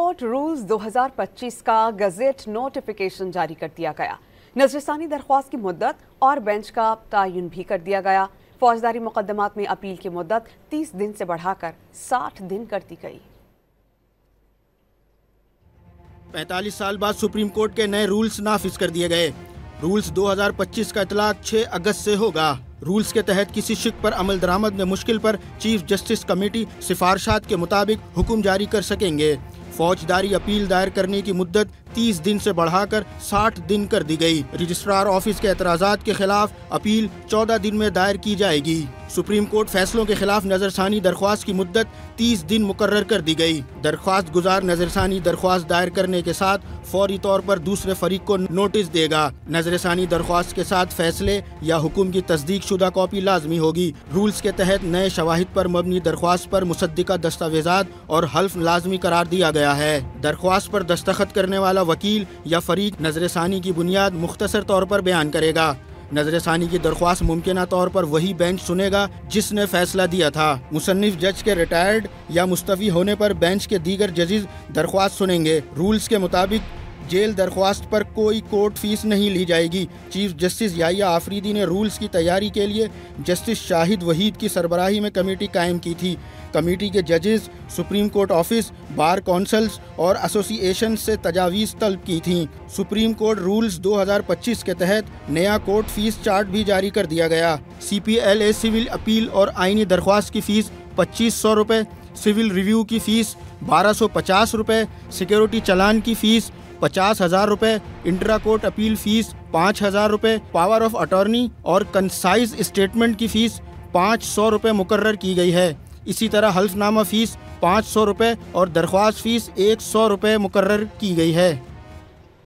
Court rules 2025 का gazette notification जारी कर दिया गया। नजरसानी दरख्वास्त की मुद्दत और बेंच का तयन भी कर दिया गया। फौजदारी मुकदमात में अपील की मुद्दत 30 दिन से बढ़ाकर 60 दिन कर दी गई। 45 साल बाद सुप्रीम कोर्ट के नए रूल्स नाफिज कर दिए गए। रूल्स 2025 का इतलाक 6 अगस्त से होगा। रूल्स के तहत किसी शिक पर अमल दरामद में मुश्किल पर चीफ जस्टिस कमेटी सिफारशात के मुताबिक हुक्म जारी कर सकेंगे। फौजदारी अपील दायर करने की मुद्दत 30 दिन से बढ़ाकर 60 दिन कर दी गई। रजिस्ट्रार ऑफिस के एतराज़ात के खिलाफ अपील 14 दिन में दायर की जाएगी। सुप्रीम कोर्ट फैसलों के खिलाफ नजरसानी दरख्वास्त की मुद्दत 30 दिन मुकर्रर कर दी गई। दरख्वास्त गुजार नजरसानी दरख्वास्त दायर करने के साथ फौरी तौर पर दूसरे फरीक को नोटिस देगा। नजरसानी दरख्वास्त के साथ फैसले या हुक्म की तस्दीक शुदा कॉपी लाजमी होगी। रूल्स के तहत नए शवाहिद पर मबनी दरख्वास्त पर मुसद्दिका दस्तावेजात और हल्फ लाजमी करार दिया गया है। दरख्वास्त पर दस्तखत करने वाला वकील या फरीक नजरसानी की बुनियाद मुख्तसर तौर पर बयान करेगा। नजरसानी की दरख्वास्त मुमकिना तौर पर वही बेंच सुनेगा जिसने फैसला दिया था। मुसन्निफ जज के रिटायर्ड या मुस्तफ़ी होने पर बेंच के दीगर जजेस दरख्वास्त सुनेंगे। रूल्स के मुताबिक जेल दरख्वास्त पर कोई कोर्ट फीस नहीं ली जाएगी। चीफ जस्टिस याहिया आफरीदी ने रूल्स की तैयारी के लिए जस्टिस शाहिद वहीद की सरबराही में कमेटी कायम की थी। कमेटी के जजेस सुप्रीम कोर्ट ऑफिस, बार कौंसल्स और एसोसिएशन से तजावीज़ तलब की थीं। सुप्रीम कोर्ट रूल्स 2025 के तहत नया कोर्ट फीस चार्ट भी जारी कर दिया गया। CPLA सिविल अपील और आइनी दरख्वास्त की फ़ीस 2500 रुपये, सिविल रिव्यू की फ़ीस 1250 रुपये, सिक्योरिटी चलान की फ़ीस 50,000 रुपये, इंट्रा कोर्ट अपील फ़ीस 5,000 रुपये, पावर ऑफ अटॉर्नी और कंसाइज स्टेटमेंट की फ़ीस 500 रुपये मुकर्रर की गई है। इसी तरह हल्फनामा फ़ीस 500 रुपये और दरख्वास्त फ़ीस 100 रुपये मुकर्रर की गई है।